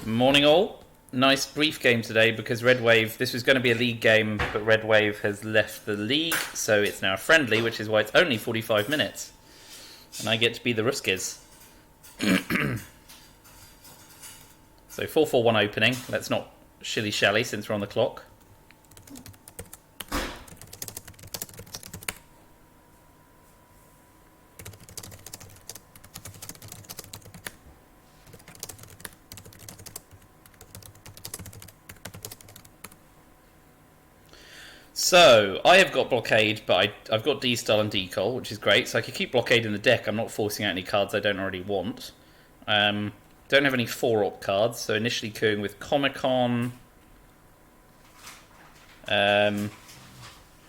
Morning all. Nice brief game today because redwave, this was going to be a league game, but redwave has left the league, so it's now a friendly, which is why it's only 45 minutes. And I get to be the Ruskies. So 4-4-1 opening. Let's not shilly-shally since we're on the clock. So, I have got blockade, but I've got D-Style and Decol, which is great. So I can keep blockade in the deck. I'm not forcing out any cards I don't already want. Don't have any 4-op cards, so initially queuing with Comic-Con.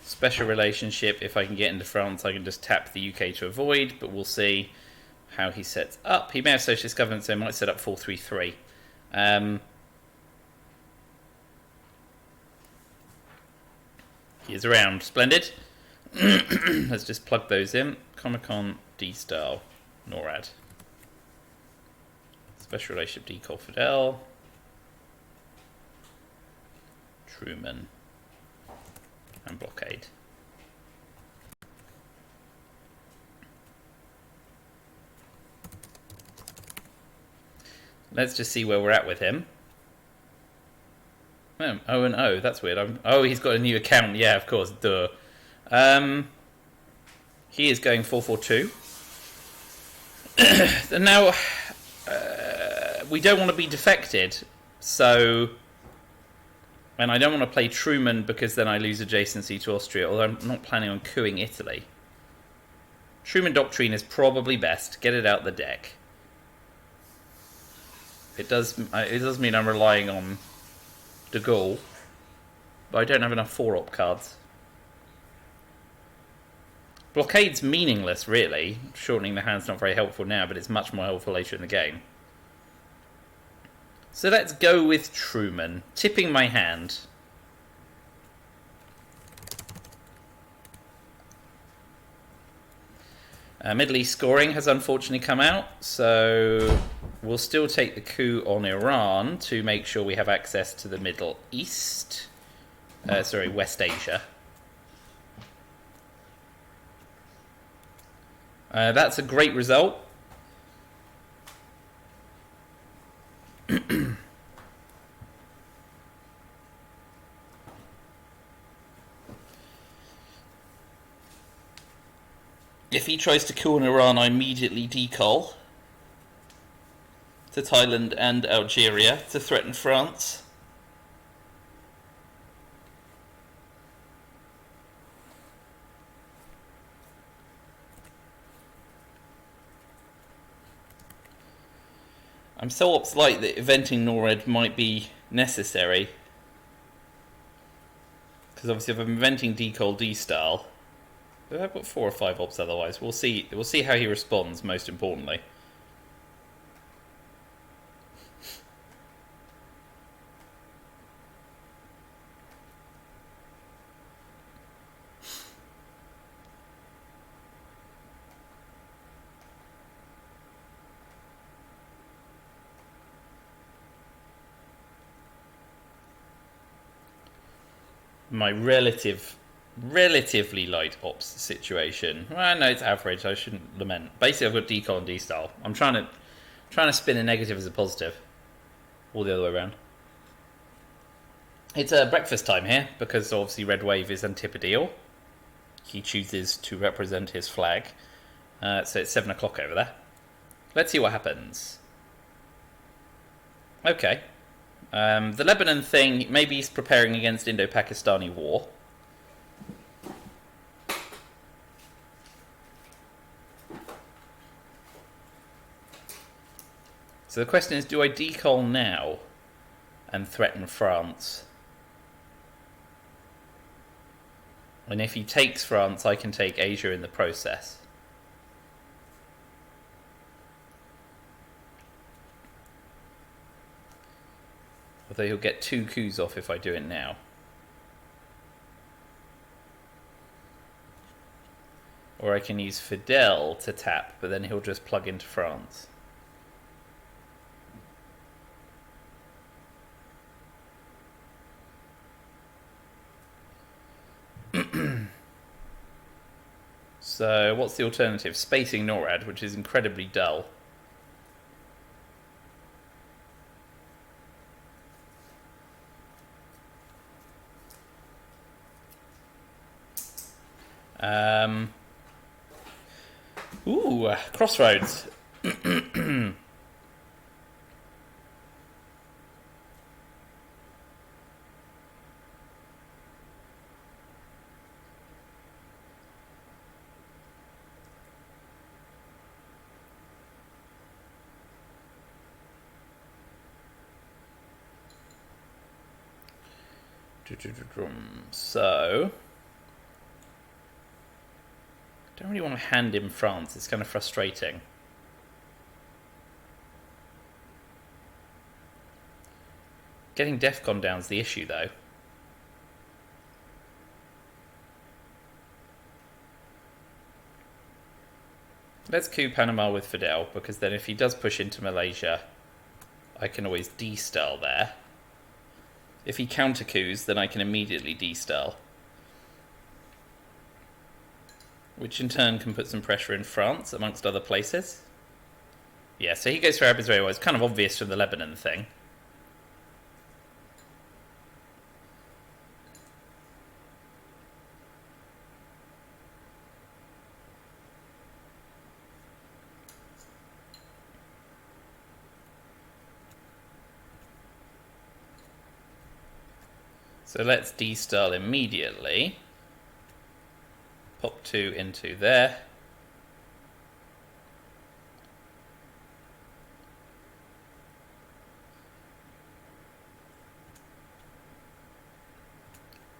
Special relationship, if I can get into France, I can just tap the UK to avoid, but we'll see how he sets up. He may have Socialist Government, so he might set up 4-3-3. He is around. Splendid. Let's just plug those in. Comic-Con, D-Style, NORAD. Special relationship, Decol, Fidel. Truman. And blockade. Let's just see where we're at with him. Oh, 0-0. That's weird. Oh, he's got a new account. Yeah, of course. Duh. He is going 4-4-2. And now, we don't want to be defected. So, and I don't want to play Truman because then I lose adjacency to Austria. Although I'm not planning on cooing Italy. Truman Doctrine is probably best. Get it out the deck. It does mean I'm relying on De Gaulle, but I don't have enough 4-op cards. Blockade's meaningless, really. Shortening the hand's not very helpful now, but it's much more helpful later in the game. So let's go with Truman. Tipping my hand. Middle East scoring has unfortunately come out, so we'll still take the coup on Iran to make sure we have access to the Middle East. West Asia. That's a great result. If he tries to coup on Iran, I immediately decol to Thailand and Algeria to threaten France. I'm so light that eventing NORAD might be necessary. Because obviously if I'm inventing decol D-Style, I've got 4 or 5 ops otherwise. We'll see how he responds, most importantly. My relatively light ops situation. Well, no, it's average. I shouldn't lament. Basically, I've got decol and D-Style. I'm trying to spin a negative as a positive, or the other way around. It's breakfast time here because obviously redwave is antipodial. He chooses to represent his flag, so it's 7 o'clock over there. Let's see what happens. Okay. The Lebanon thing, maybe he's preparing against Indo-Pakistani war. So the question is, do I decol now and threaten France? And if he takes France, I can take Asia in the process. Although he'll get 2 coups off if I do it now. Or I can use Fidel to tap, but then he'll just plug into France. So, what's the alternative? Spacing NORAD, which is incredibly dull. Crossroads. So, don't really want to hand him France. It's kind of frustrating. Getting DEFCON down's the issue, though. Let's coup Panama with Fidel, because then if he does push into Malaysia, I can always de-style there. If he counter-coups, then I can immediately de-style. Which in turn can put some pressure in France, amongst other places. Yeah, so he goes for Arab Israel. It's kind of obvious from the Lebanon thing. So let's de-style immediately. Pop 2 into there.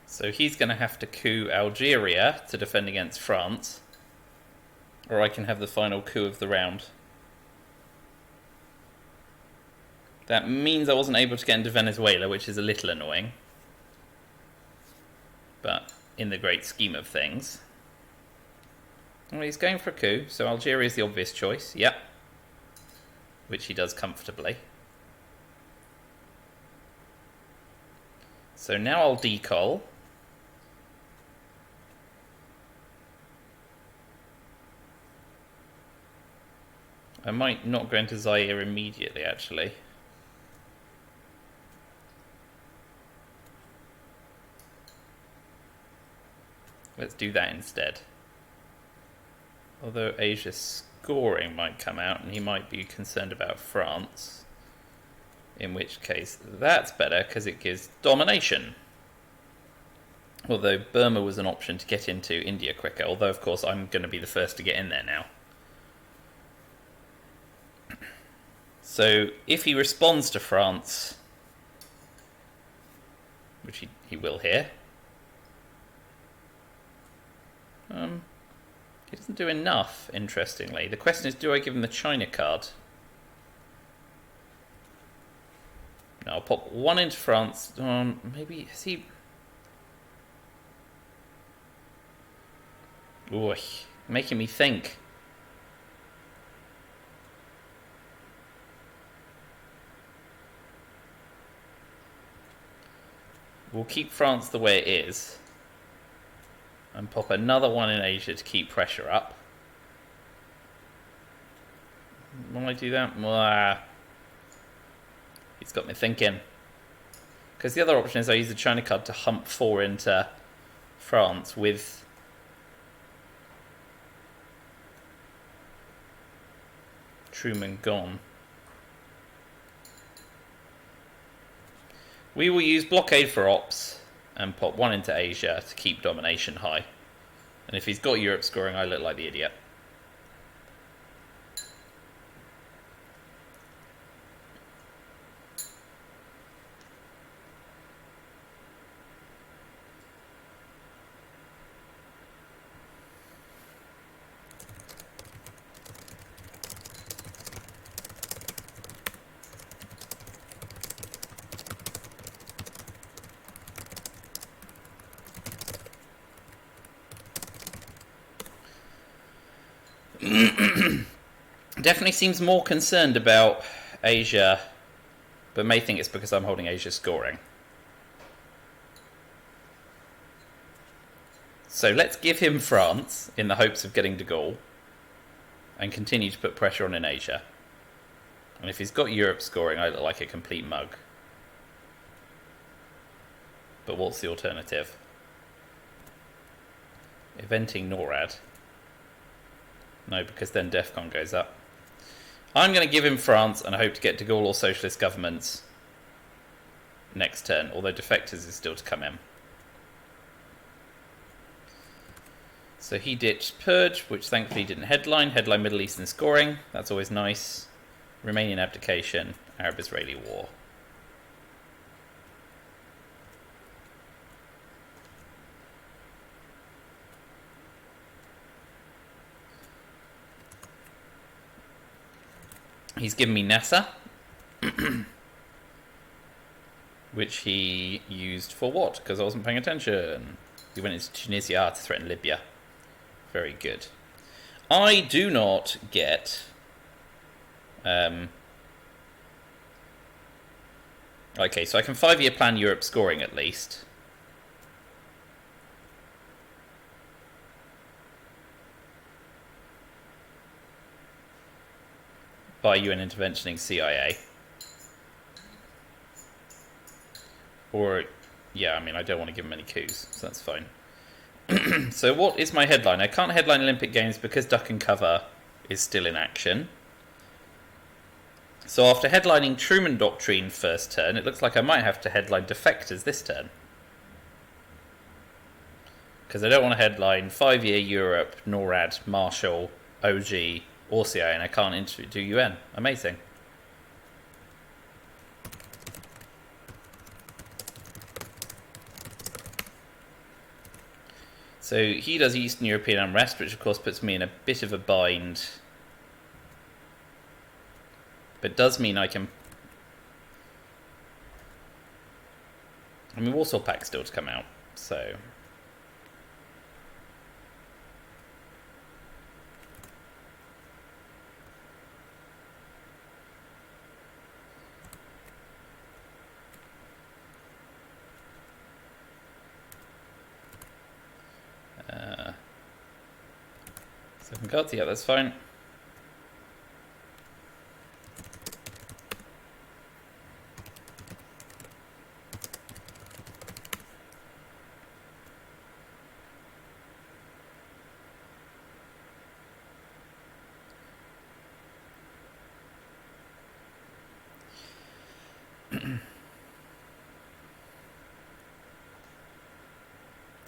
So he's going to have to coup Algeria to defend against France. Or I can have the final coup of the round. That means I wasn't able to get into Venezuela, which is a little annoying. But in the great scheme of things. Well, he's going for a coup, so Algeria is the obvious choice. Yep. Which he does comfortably. So now I'll decol. I might not go into Zaire immediately, actually. Let's do that instead. Although Asia's scoring might come out and he might be concerned about France. In which case, that's better because it gives domination. Although Burma was an option to get into India quicker. Although, of course, I'm going to be the first to get in there now. So, if he responds to France, which he will here, he doesn't do enough, interestingly. The question is, do I give him the China card? No, I'll pop 1 into France. Maybe, is he... Ooh, making me think. We'll keep France the way it is. And pop another 1 in Asia to keep pressure up. Will I do that? He's got me thinking. Because the other option is I use the China card to hump 4 into France with... Truman gone. We will use blockade for ops and pop 1 into Asia to keep domination high. And if he's got Europe scoring, I look like the idiot. Definitely seems more concerned about Asia, but may think it's because I'm holding Asia scoring. So let's give him France in the hopes of getting de Gaulle and continue to put pressure on in Asia. And if he's got Europe scoring, I look like a complete mug. But what's the alternative? Eventing NORAD. No, because then DEFCON goes up. I'm going to give him France and I hope to get de Gaulle or socialist governments next turn, although defectors is still to come in. So he ditched Purge, which thankfully didn't headline. Headline Middle Eastern scoring. That's always nice. Romanian abdication. Arab-Israeli war. He's given me NASA. Which he used for what? Because I wasn't paying attention. He went into Tunisia to threaten Libya. Very good. I do not get... okay, so I can 5-year plan Europe scoring at least. By UN interventioning CIA. Or, yeah, I mean, I don't want to give him any coups, so that's fine. So what is my headline? I can't headline Olympic Games because Duck and Cover is still in action. So after headlining Truman Doctrine first turn, it looks like I might have to headline Defectors this turn. Because I don't want to headline 5-year Europe, NORAD, Marshall, OG, or CIA, and I can't do UN. Amazing. So he does Eastern European unrest, which of course puts me in a bit of a bind. But does mean I can... I mean, Warsaw Pact's still to come out, so... Seven cards, yeah, that's fine.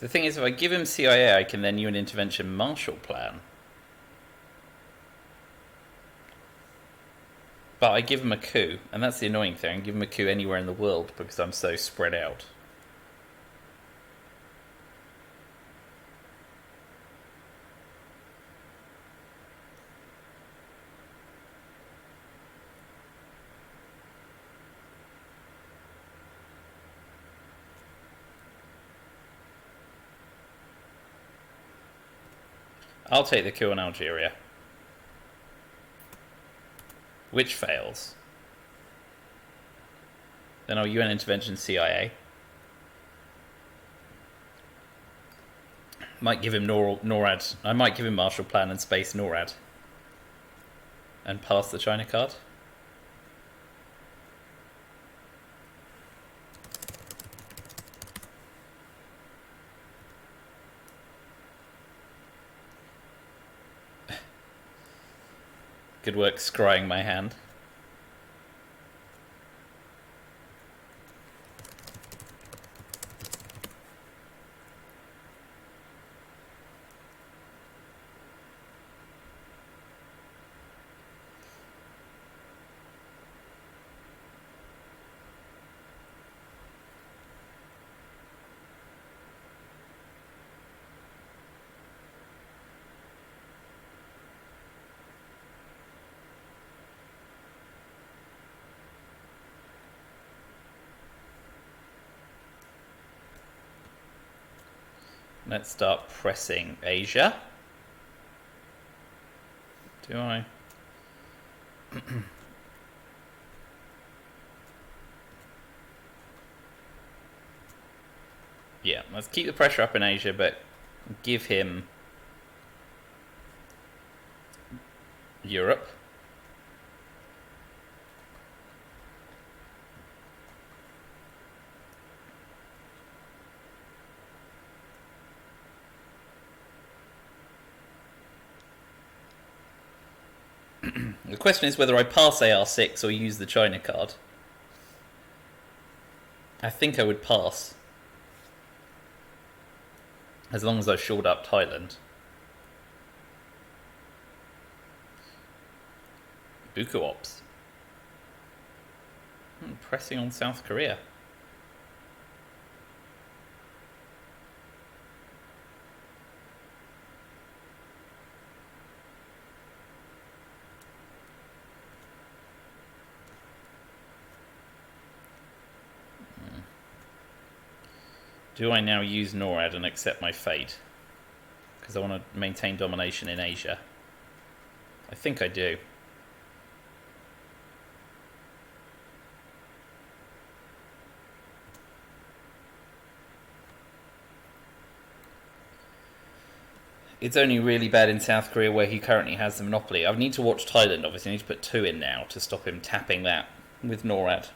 The thing is, if I give him CIA, I can then UN intervention Marshall Plan. But I give him a coup, and that's the annoying thing. I can give him a coup anywhere in the world because I'm so spread out. I'll take the coup on Algeria. Which fails. Then I'll UN intervention CIA. Might give him NORAD. I might give him Marshall Plan and space NORAD. And pass the China card. Good work scrying my hand. Let's start pressing Asia. Do I? Yeah, let's keep the pressure up in Asia, but give him Europe. The question is whether I pass AR6 or use the China card. I think I would pass. As long as I've shored up Thailand. Buku Ops. Pressing on South Korea. Do I now use NORAD and accept my fate? Because I want to maintain domination in Asia. I think I do. It's only really bad in South Korea where he currently has the monopoly. I need to watch Thailand, obviously. I need to put 2 in now to stop him tapping that with NORAD.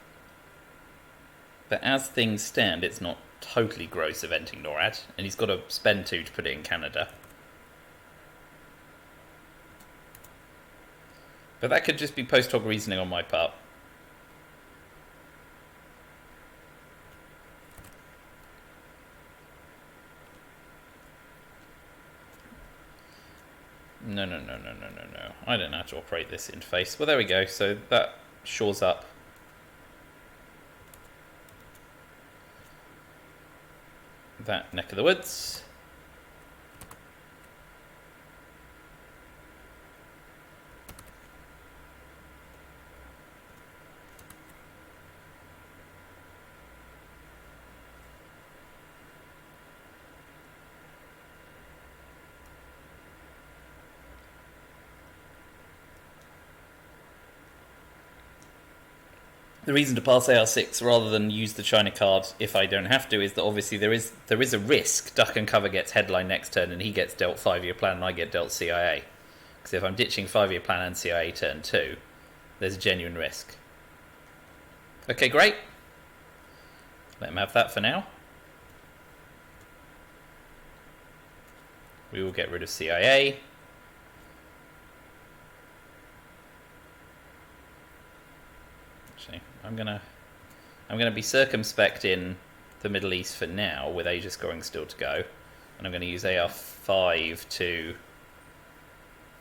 But as things stand, it's not totally gross eventing NORAD, and he's got to spend 2 to put it in Canada. But that could just be post hoc reasoning on my part. No. I don't know how to operate this interface. Well, there we go. So that shores up that neck of the woods. The reason to pass AR6 rather than use the China card if I don't have to is that obviously there is a risk Duck and Cover gets headline next turn and he gets dealt 5-year plan and I get dealt CIA. Because if I'm ditching 5-year plan and CIA turn 2, there's a genuine risk. Okay, great. Let him have that for now. We will get rid of CIA. Actually, I'm gonna be circumspect in the Middle East for now, with Asia scoring still to go, and I'm going to use AR5 to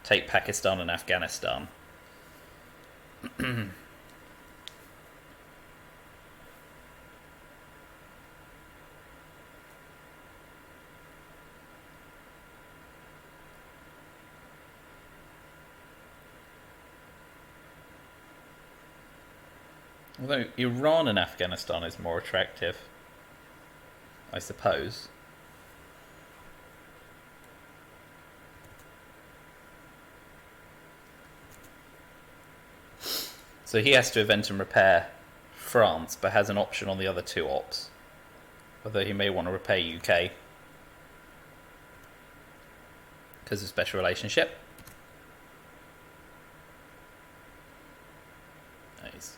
take Pakistan and Afghanistan. Although Iran and Afghanistan is more attractive, I suppose. So he has to event and repair France, but has an option on the other 2 ops. Although he may want to repair UK because of special relationship. Nice.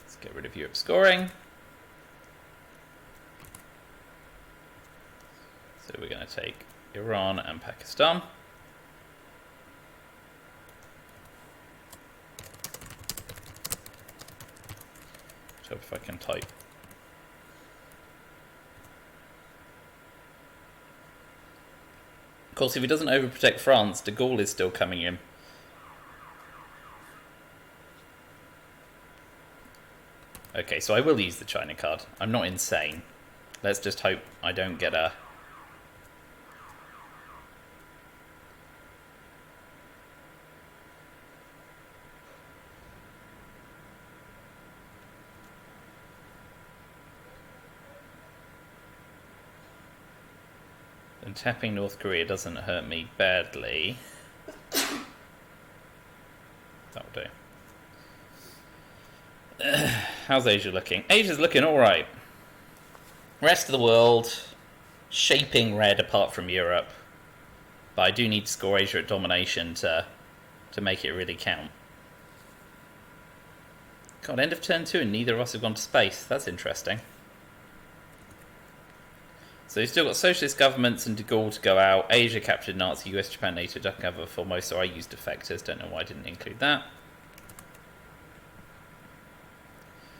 Let's get rid of Europe scoring. So we're going to take Iran and Pakistan. So if I can type. Of course, if he doesn't overprotect France, de Gaulle is still coming in. Okay, so I will use the China card. I'm not insane. Let's just hope I don't get a... And tapping North Korea doesn't hurt me badly. That'll do. How's Asia looking? Asia's looking alright. Rest of the world, shaping red apart from Europe. But I do need to score Asia at domination to make it really count. God, end of turn 2 and neither of us have gone to space. That's interesting. So you've still got socialist governments and de Gaulle to go out. Asia captured Nazi, US, Japan, NATO, duck cover Formosa. I used defectors. Don't know why I didn't include that.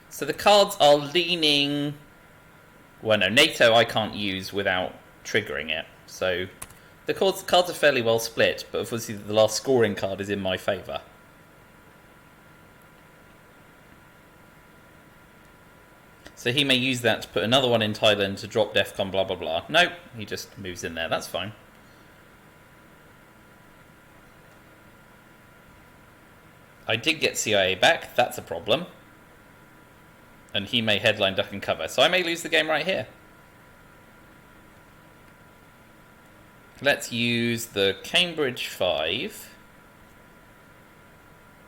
So the cards are leaning... Well, no, NATO I can't use without triggering it. So the cards are fairly well split, but obviously the last scoring card is in my favour. So he may use that to put another one in Thailand to drop DEFCON blah blah blah. No, he just moves in there, that's fine. I did get CIA back, that's a problem. And he may headline duck and cover, so I may lose the game right here. Let's use the Cambridge 5.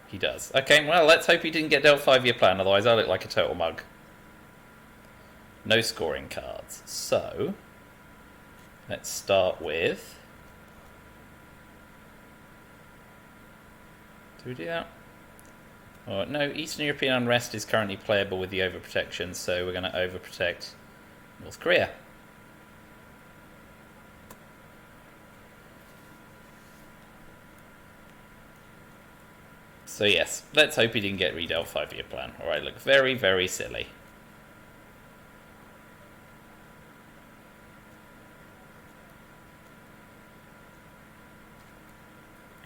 He does. Okay, well, let's hope he didn't get dealt 5-year plan, otherwise I look like a total mug. No scoring cards. So, let's start with... Do we do that? Oh, no, Eastern European unrest is currently playable with the overprotection, so we're going to overprotect North Korea. So yes, let's hope he didn't get redealt 5-year plan. Alright, look very, very silly.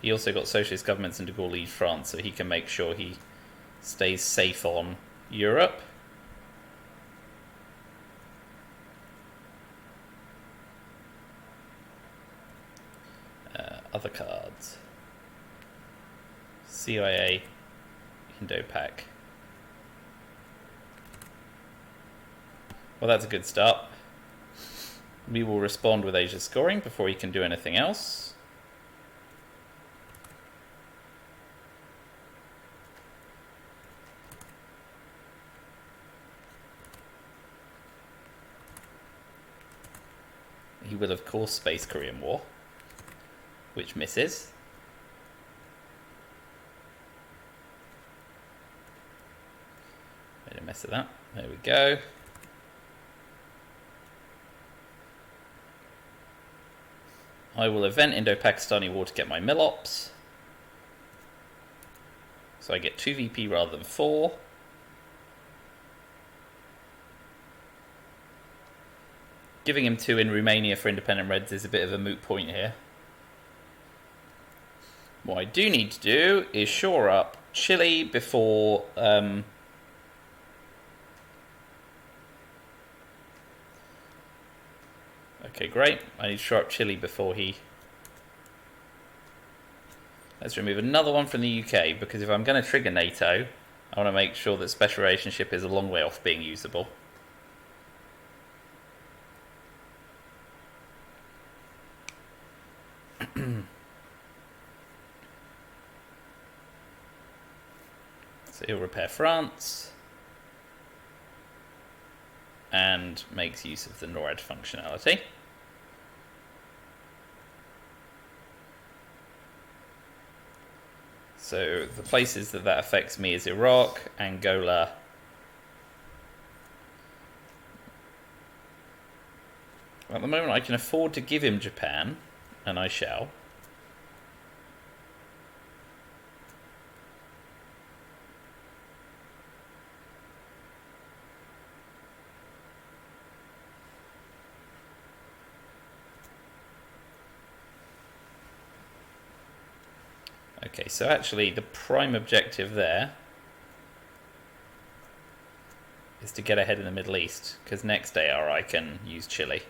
He also got socialist governments and de Gaulle lead France, so he can make sure he stays safe on Europe. Other cards. CIA, Indo-Pac. Well, that's a good start. We will respond with Asia scoring before he can do anything else. He will, of course, space Korean War, which misses. Made a mess of that. There we go. I will event Indo-Pakistani War to get my Milops. So I get 2 VP rather than 4. Giving him 2 in Romania for independent Reds is a bit of a moot point here. What I do need to do is shore up Chile before... Okay, great. I need to shore up Chile before he... Let's remove another one from the UK, because if I'm going to trigger NATO, I want to make sure that special relationship is a long way off being usable. So he'll repair France and makes use of the NORAD functionality. So the places that affects me is Iraq, Angola, at the moment I can afford to give him Japan, and I shall. Okay, so actually the prime objective there is to get ahead in the Middle East, because next AR I can use Chile.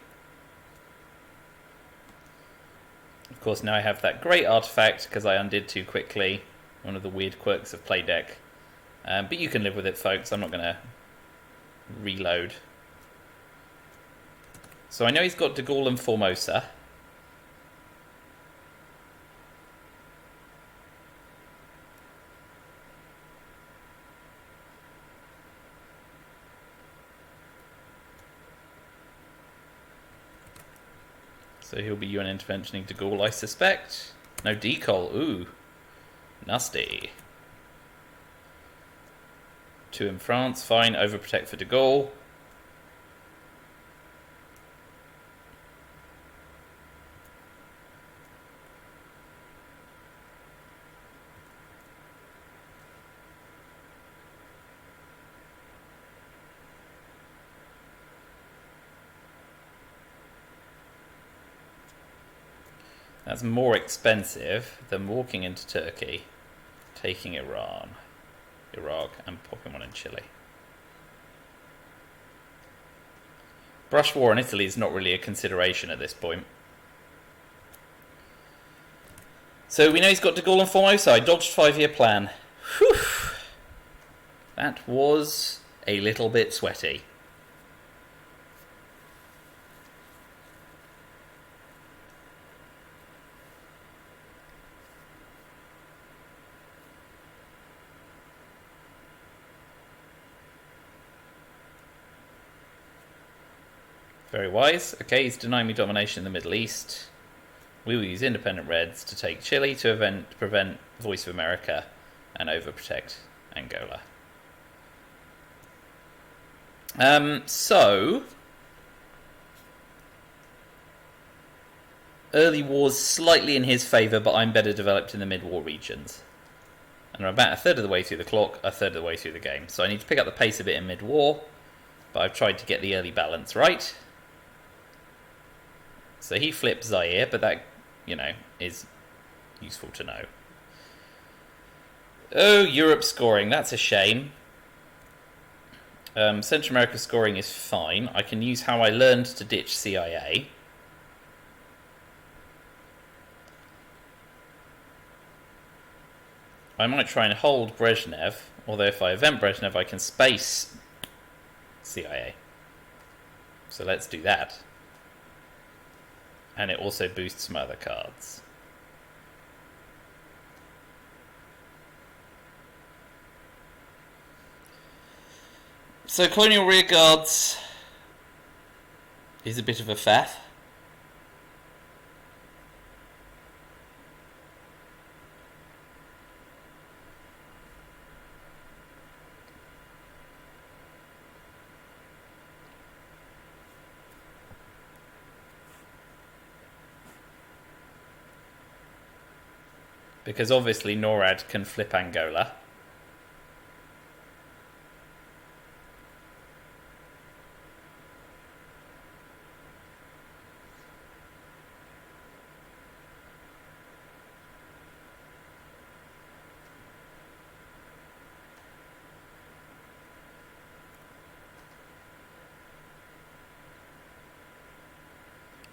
Of course, now I have that great artifact because I undid too quickly, one of the weird quirks of play deck. But you can live with it, folks. I'm not going to reload. So I know he's got de Gaulle and Formosa. So he'll be UN interventioning De Gaulle, I suspect. No decol. Ooh. Nasty. 2 in France. Fine. Overprotect for De Gaulle. That's more expensive than walking into Turkey, taking Iran, Iraq, and popping one in Chile. Brush war in Italy is not really a consideration at this point. So we know he's got De Gaulle and Formosa. I dodged 5-year plan. Whew. That was a little bit sweaty. Very wise. Okay, he's denying me domination in the Middle East. We will use independent Reds to take Chile to prevent Voice of America and overprotect Angola. So early war's slightly in his favour, but I'm better developed in the mid-war regions. And I'm about a third of the way through the clock, a third of the way through the game. So I need to pick up the pace a bit in mid-war, but I've tried to get the early balance right. So he flipped Zaire, but that, is useful to know. Oh, Europe scoring, that's a shame. Central America scoring is fine. I can use how I learned to ditch CIA. I might try and hold Brezhnev, although if I event Brezhnev, I can space CIA. So let's do that. And it also boosts some other cards. So Colonial Rearguards is a bit of a faff. Because obviously NORAD can flip Angola.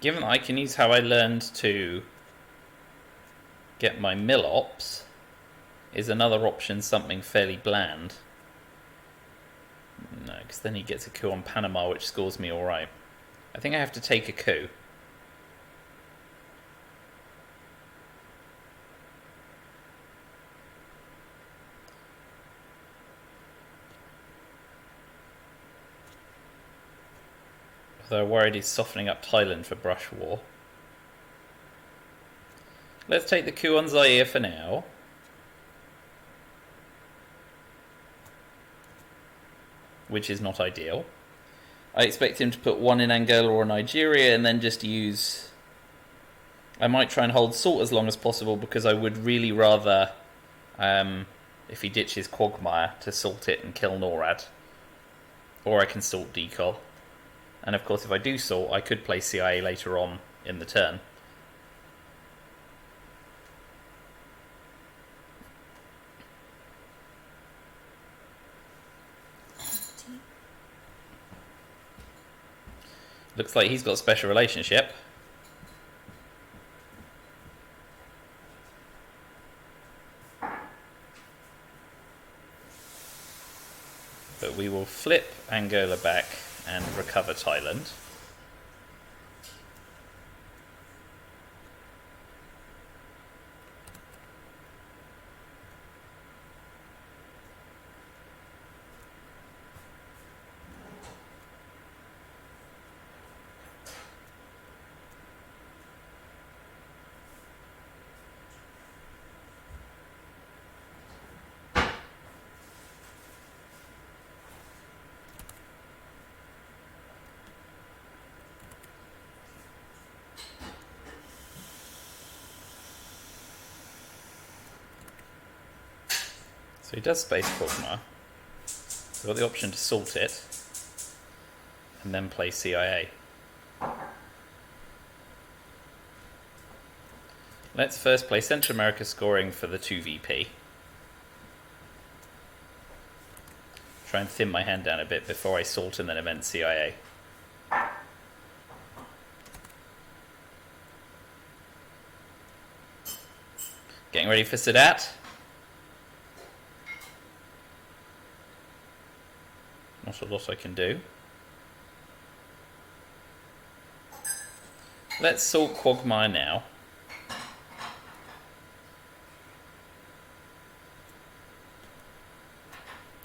Given that I can use how I learned to get my mill ops, is another option something fairly bland? No, because then he gets a coup on Panama, which scores me alright. I think I have to take a coup. Although I'm worried he's softening up Thailand for brush war. Let's take the coup on Zaire for now. Which is not ideal. I expect him to put one in Angola or Nigeria and then just use... I might try and hold Salt as long as possible because I would really rather, if he ditches Quagmire, to Salt it and kill NORAD. Or I can Salt Decol. And of course if I do Salt, I could play CIA later on in the turn. Looks like he's got a special relationship. But we will flip Angola back and recover Thailand. So he does space Quagmire. We've got the option to salt it and then play CIA. Let's first play Central America scoring for the 2VP. Try and thin my hand down a bit before I salt and then event CIA. Getting ready for Sadat. Not a lot I can do. Let's salt Quagmire now.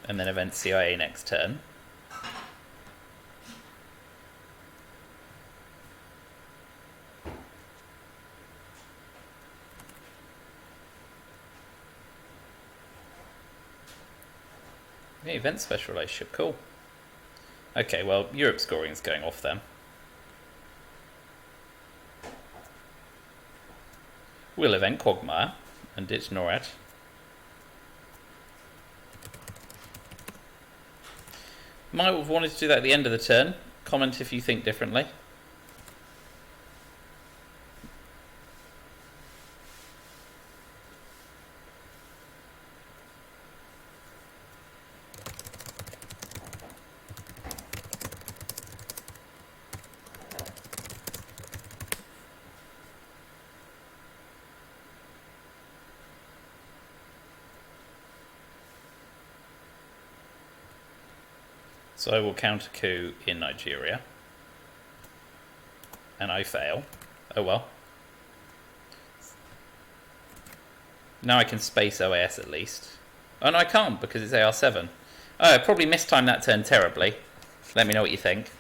And then event CIA next turn. Yeah, event special relationship, cool. Okay, well, Europe scoring is going off then. We'll event Quagmire and ditch NORAD. Might have wanted to do that at the end of the turn. Comment if you think differently. So I will counter coup in Nigeria. And I fail. Oh well. Now I can space OAS at least. Oh no, I can't because it's AR7. Oh, I probably mistimed that turn terribly. Let me know what you think.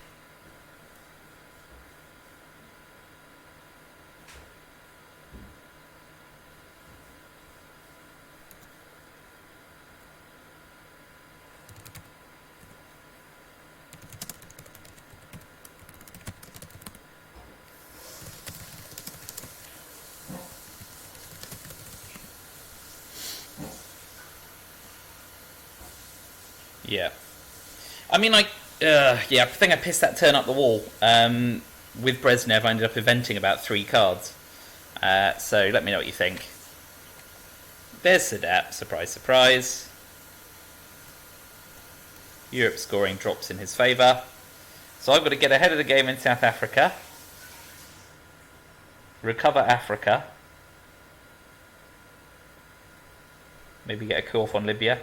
Yeah. I mean, yeah, I think I pissed that turn up the wall. With Brezhnev, I ended up eventing about 3 cards. So let me know what you think. There's Sadat, surprise, surprise. Europe scoring drops in his favour. So I've got to get ahead of the game in South Africa. Recover Africa. Maybe get a coup off on Libya.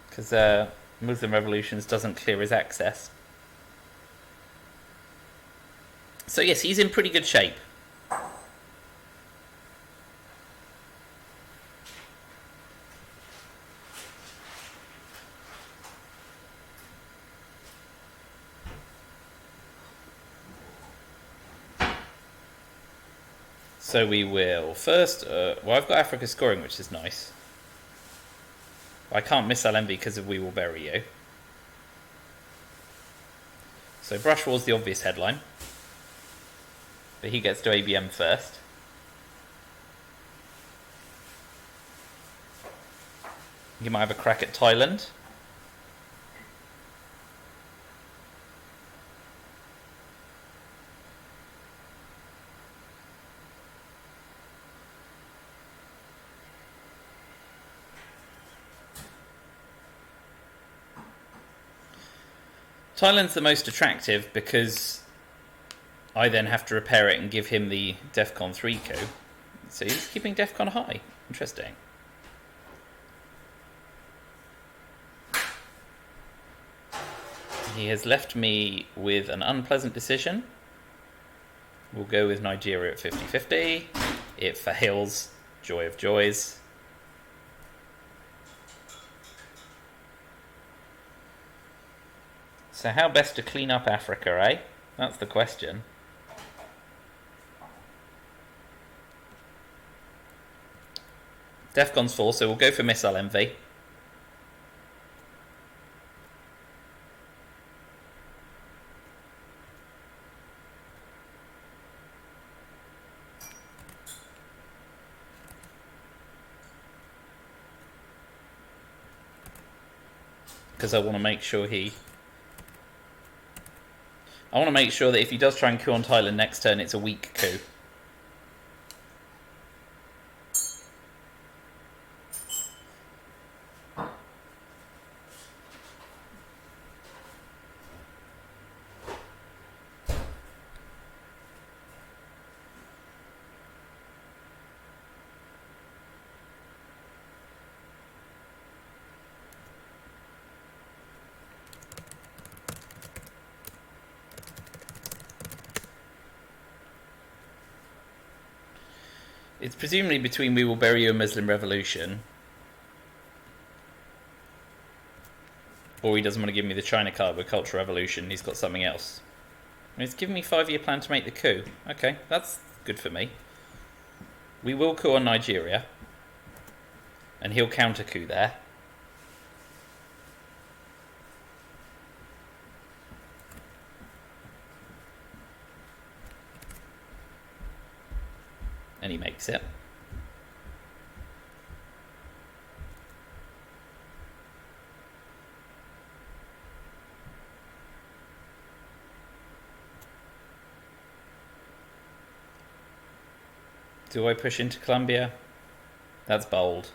Because Muslim Revolutions doesn't clear his access. So yes, he's in pretty good shape. So we will first, well, I've got Africa scoring, which is nice. I can't missile envy because of We Will Bury You. So Brush War's the obvious headline. But he gets to ABM first. He might have a crack at Thailand. Thailand's the most attractive because I then have to repair it and give him the DEFCON 3 coup. So he's keeping DEFCON high. Interesting. He has left me with an unpleasant decision. We'll go with Nigeria at 50-50. It fails. Joy of joys. So how best to clean up Africa, eh? That's the question. DEFCON's 4, so we'll go for missile envy. because I want to make sure I want to make sure that if he does try and coup on Thailand next turn, it's a weak coup. It's presumably between We Will Bury You and Muslim Revolution. Or he doesn't want to give me the China card with Cultural Revolution. He's got something else. He's given me 5-year plan to make the coup. Okay, that's good for me. We will coup on Nigeria. And he'll counter coup there. And he makes it. Do I push into Colombia? That's bold.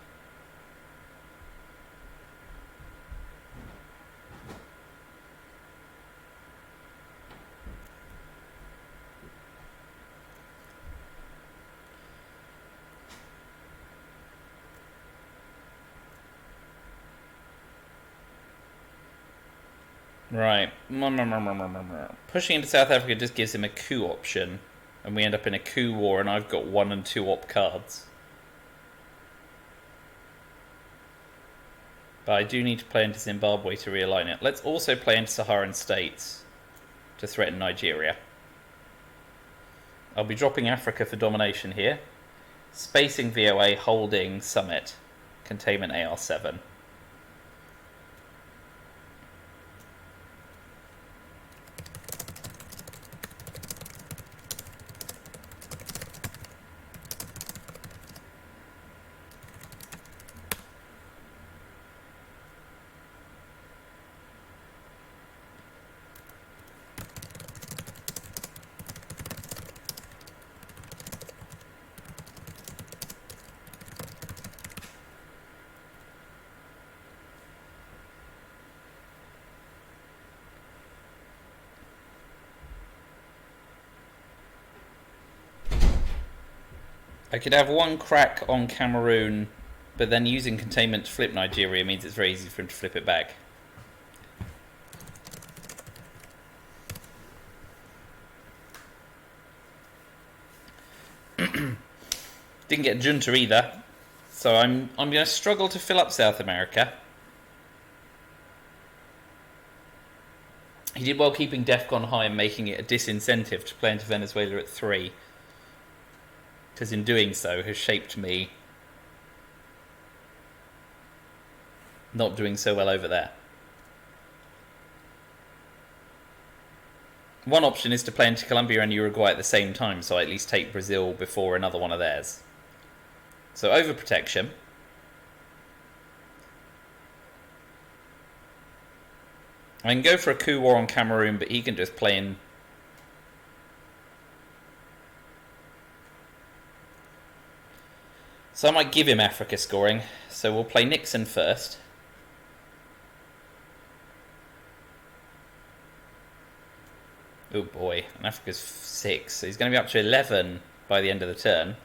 Right. Pushing into South Africa just gives him a coup option. And we end up in a coup war, and I've got 1 and 2 op cards. But I do need to play into Zimbabwe to realign it. Let's also play into Saharan states to threaten Nigeria. I'll be dropping Africa for domination here. Spacing VOA, holding Summit. Containment AR7. I could have 1 crack on Cameroon, but then using containment to flip Nigeria means it's very easy for him to flip it back. Didn't get junta either, so I'm going to struggle to fill up South America. He did well keeping DEFCON high and making it a disincentive to play into Venezuela at 3. Because in doing so has shaped me not doing so well over there. One option is to play into Colombia and Uruguay at the same time, so I at least take Brazil before another one of theirs. So overprotection. I can go for a coup war on Cameroon, but he can just play in. So I might give him Africa scoring. So we'll play Nixon first. Oh boy, and Africa's 6. So he's going to be up to 11 by the end of the turn.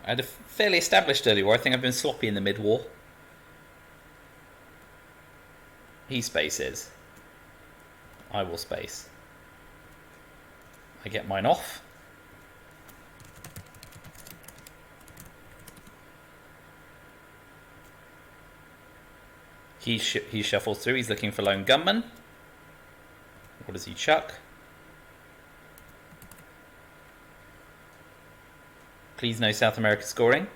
I had a fairly established early war. I think I've been sloppy in the mid-war. He spaces. I will space. I get mine off. He shuffles through. He's looking for lone gunman. What does he chuck? Please no South America scoring.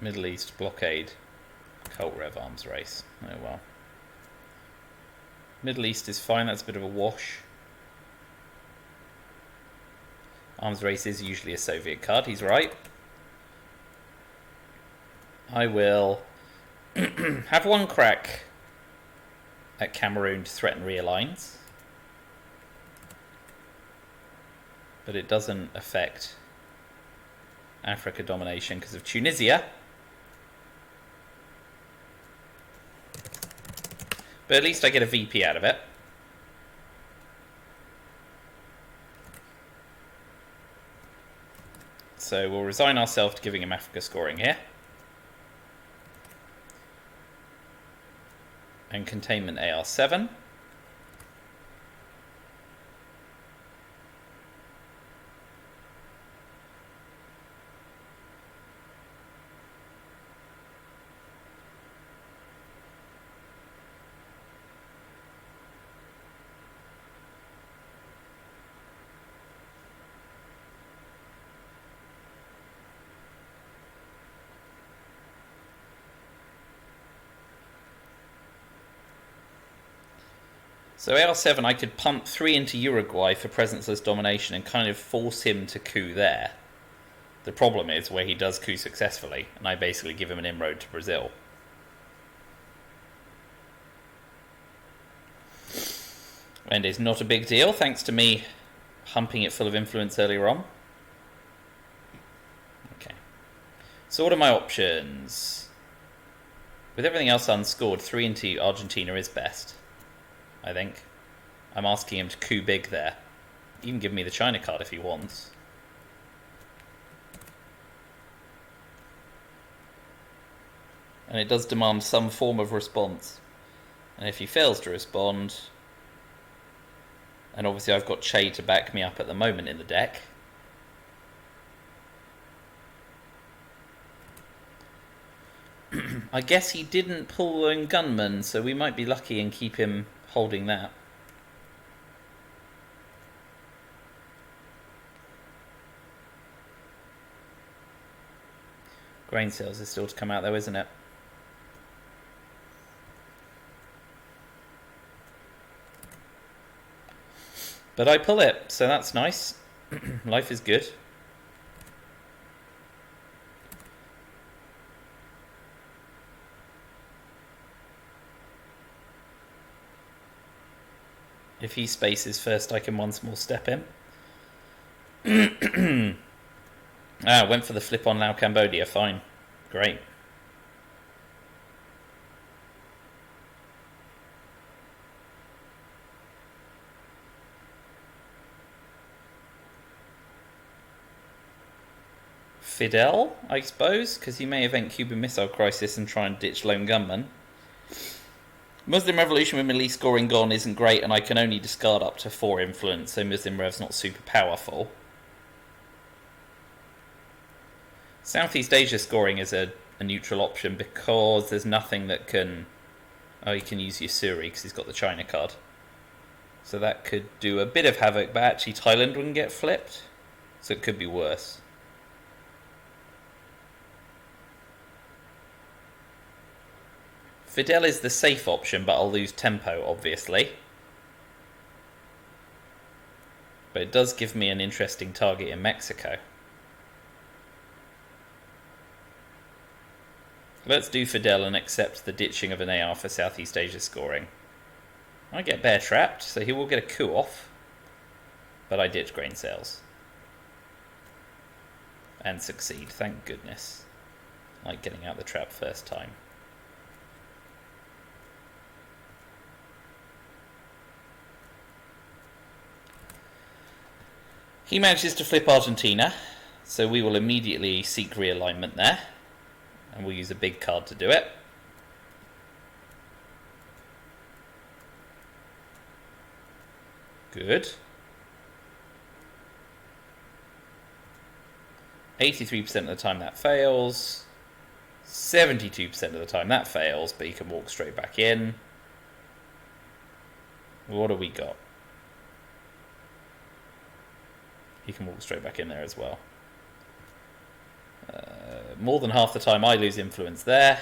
Middle East blockade. Cult Rev arms race. Oh well. Middle East is fine, that's a bit of a wash. Arms race is usually a Soviet card, he's right. I will have one crack at Cameroon to threaten rear lines. But it doesn't affect Africa domination because of Tunisia. But at least I get a VP out of it. So we'll resign ourselves to giving him Africa scoring here. And containment AR7. So AR7, I could pump 3 into Uruguay for presenceless domination and kind of force him to coup there. The problem is where he does coup successfully, and I basically give him an inroad to Brazil. And it's not a big deal, thanks to me humping it full of influence earlier on. Okay. So what are my options? With everything else unscored, 3 into Argentina is best. I think. I'm asking him to coup big there. He can give me the China card if he wants. And it does demand some form of response. And if he fails to respond, and obviously I've got Che to back me up at the moment in the deck, I guess he didn't pull Lone Gunman, so we might be lucky and keep him holding that. Grain sales is still to come out though, isn't it? But I pull it, so that's nice. Life is good. If he spaces first, I can once more step in. Went for the flip on Lao Cambodia, fine. Great. Fidel, I suppose, because he may event Cuban Missile Crisis and try and ditch Lone Gunman. Muslim Revolution with Middle East scoring gone isn't great, and I can only discard up to 4 influence, so Muslim Rev's not super powerful. Southeast Asia scoring is a neutral option because there's nothing that can... Oh, you can use Yasuri because he's got the China card. So that could do a bit of havoc, but actually Thailand wouldn't get flipped, so it could be worse. Fidel is the safe option, but I'll lose tempo, obviously. But it does give me an interesting target in Mexico. Let's do Fidel and accept the ditching of an AR for Southeast Asia scoring. I get bear trapped, so he will get a coup off. But I ditch grain sales. And succeed, thank goodness. I like getting out the trap first time. He manages to flip Argentina, so we will immediately seek realignment there. And we'll use a big card to do it. Good. 83% of the time that fails. 72% of the time that fails, but he can walk straight back in. What do we got? He can walk straight back in there as well. More than half the time I lose influence there.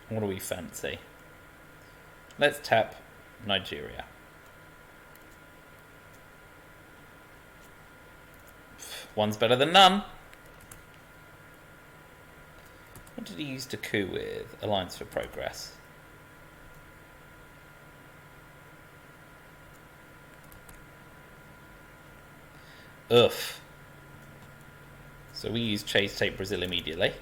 What do we fancy? Let's tap Nigeria. One's better than none. What did he use to coup with? Alliance for Progress. Oof. So we use Chase Take Brazil immediately.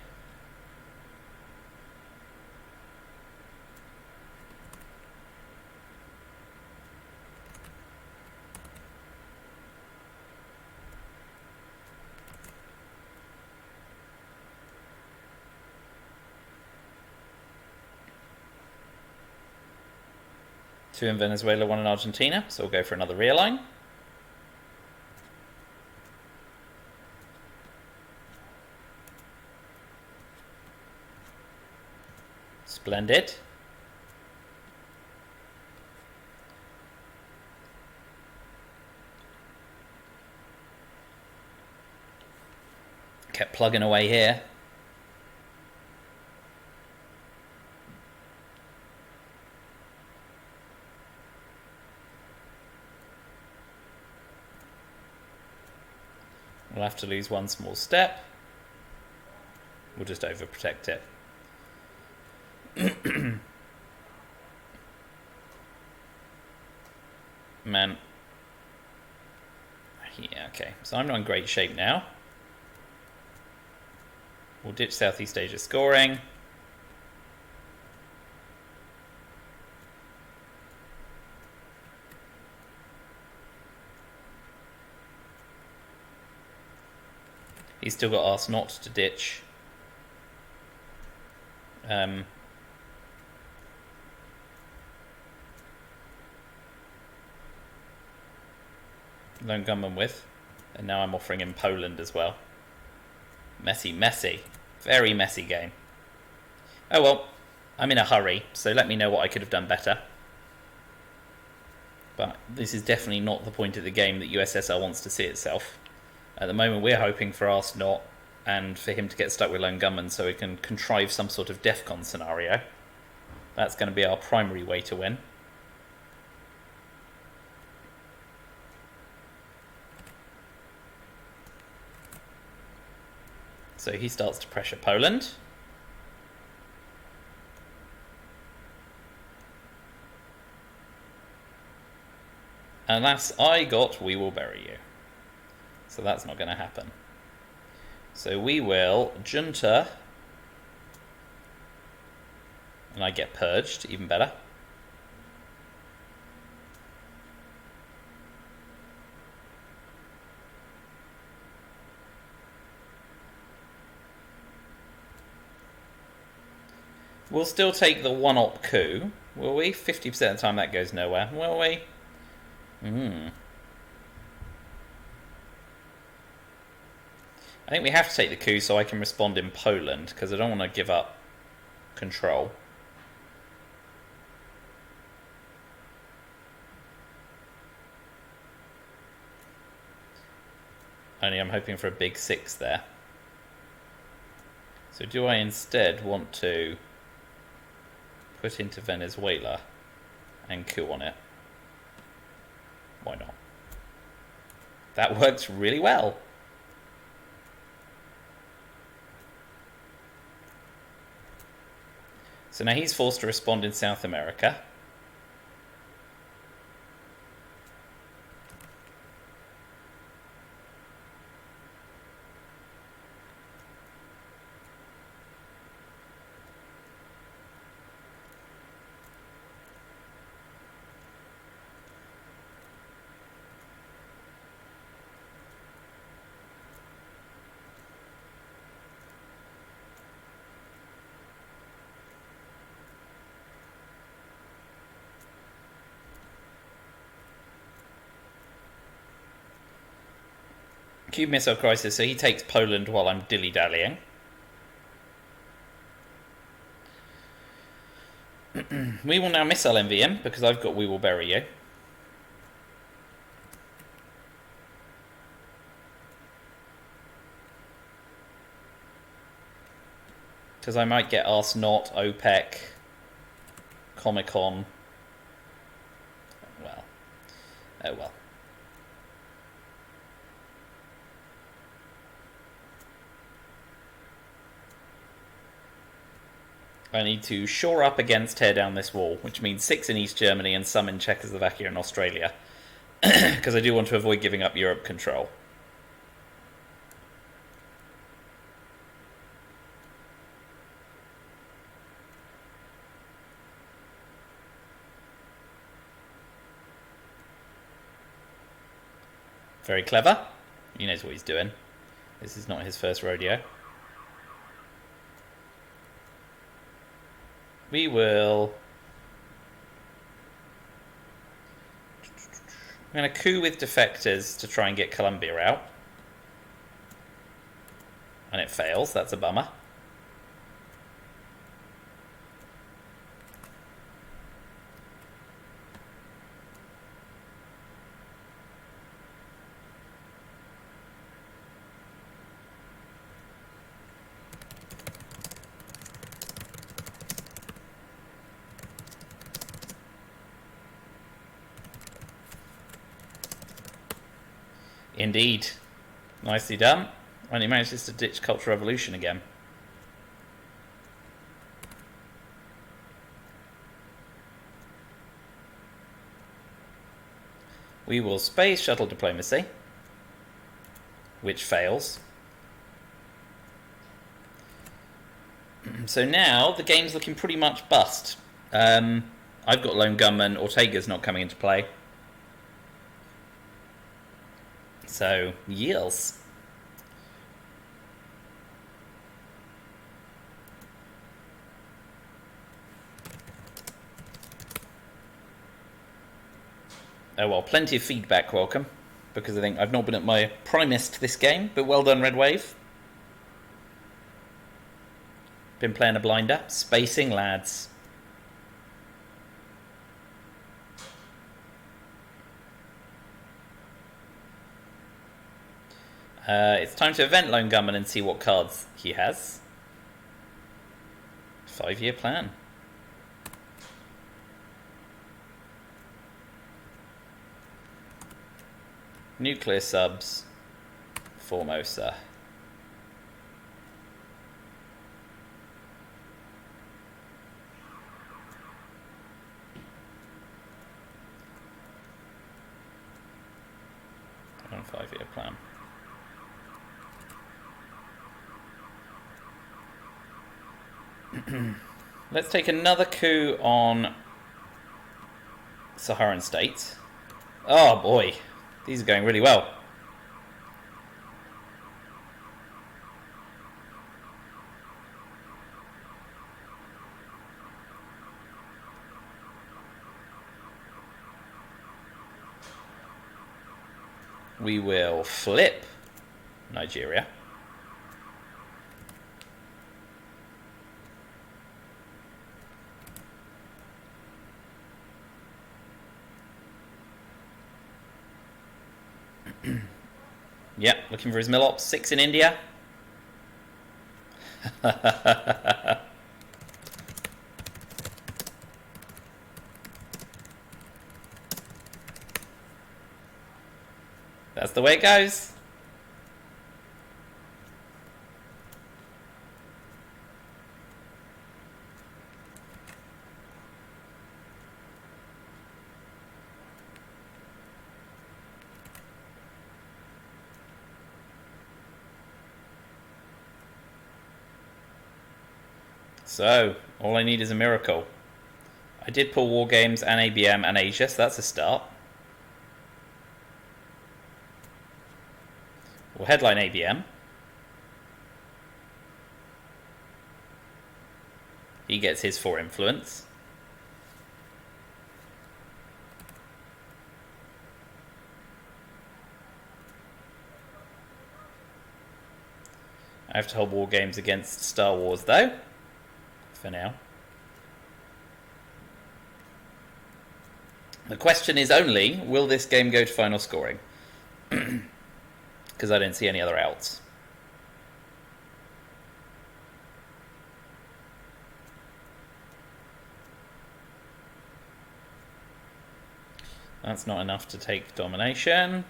Two in Venezuela, one in Argentina, so we'll go for another realign. Splendid. Kept plugging away here. We'll have to lose one small step. We'll just overprotect it. Man. Yeah, okay. So I'm not in great shape now. We'll ditch Southeast Asia scoring. He's still got asked not to ditch. Lone gunman with. And now I'm offering him Poland as well. Messy. Very messy game. Oh well, I'm in a hurry, so let me know what I could have done better. But this is definitely not the point of the game that USSR wants to see itself. At the moment, we're hoping for Arse not, and for him to get stuck with lone gunmen so we can contrive some sort of DEFCON scenario. That's going to be our primary way to win. So he starts to pressure Poland. And last I got, we will bury you. So that's not going to happen. So we will junta. And I get purged, even better. We'll still take the one-op coup, will we? 50% of the time that goes nowhere, will we? I think we have to take the coup so I can respond in Poland, because I don't want to give up control. Only I'm hoping for a big 6 there. So do I instead want to put into Venezuela and coup on it? Why not? That works really well. So now he's forced to respond in South America. Cube Missile Crisis, so he takes Poland while I'm dilly-dallying. We will now missile envy him, because I've got We Will Bury You. Because I might get Ars Not, OPEC, Comic-Con. Well. Oh well. I need to shore up against tear down this wall, which means 6 in East Germany and some in Czechoslovakia and Australia. Because I do want to avoid giving up Europe control. Very clever. He knows what he's doing. This is not his first rodeo. We will... I'm going to coup with defectors to try and get Colombia out. And it fails. That's a bummer. Indeed. Nicely done. And he manages to ditch Cultural Revolution again. We will space shuttle diplomacy, which fails. So now the game's looking pretty much bust. I've got Lone Gunman. Ortega's not coming into play. So, yes. Oh well, plenty of feedback, welcome. Because I think I've not been at my primest this game, but well done, redwave. Been playing a blinder. Spacing, lads. It's time to event Lone Gunman and see what cards he has. 5-year plan. Nuclear subs. Formosa. On 5-year plan. Let's take another coup on Saharan states. Oh boy, these are going really well. We will flip Nigeria. Yep, looking for his Millops. 6 in India. That's the way it goes. So, all I need is a miracle. I did pull War Games and ABM and Asia, so that's a start. We'll headline ABM. He gets his 4 influence. I have to hold war games against Star Wars, though, for now. The question is only, will this game go to final scoring? Because I don't see any other outs. That's not enough to take domination.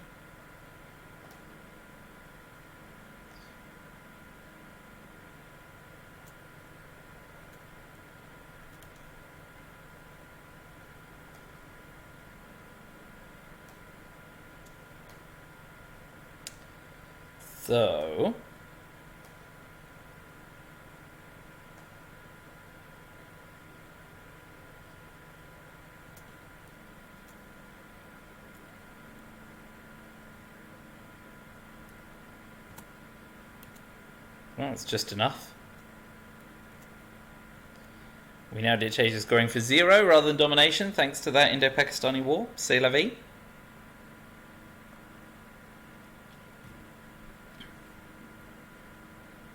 So well, that's just enough. We now did change the scoring for 0 rather than domination, thanks to that Indo-Pakistani war. C'est la vie.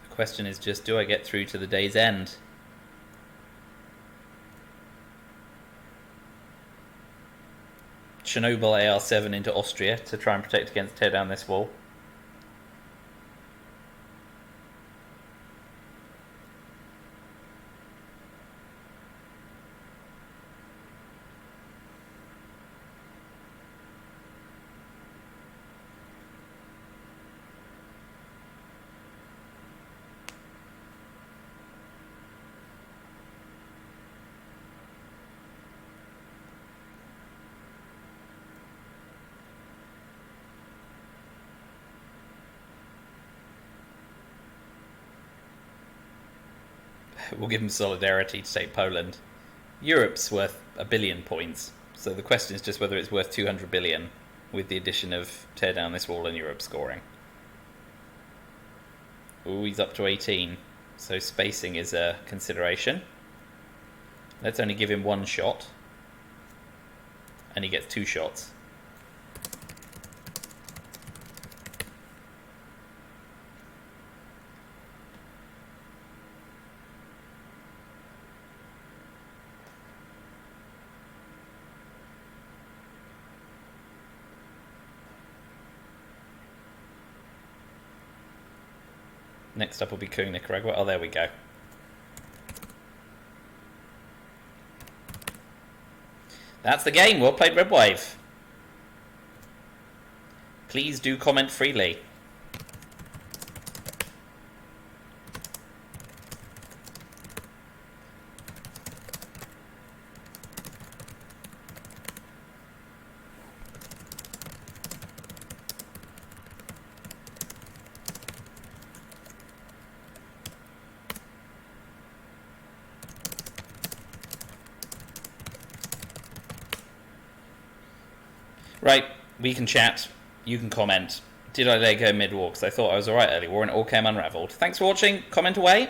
The question is just, do I get through to the day's end? Chernobyl AR-7 into Austria to try and protect against tear down this wall. We'll give them solidarity to take Poland. Europe's worth 1 billion points, so the question is just whether it's worth 200 billion with the addition of tear down this wall and Europe scoring. Ooh, he's up to 18, so spacing is a consideration. Let's only give him 1 shot, and he gets 2 shots. Next up will be Kung Nicaragua. Oh, there we go. That's the game. Well played, Redwave. Please do comment freely. Right, we can chat, you can comment. Did I let go mid-war? Because I thought I was alright early war and it all came unravelled. Thanks for watching, comment away.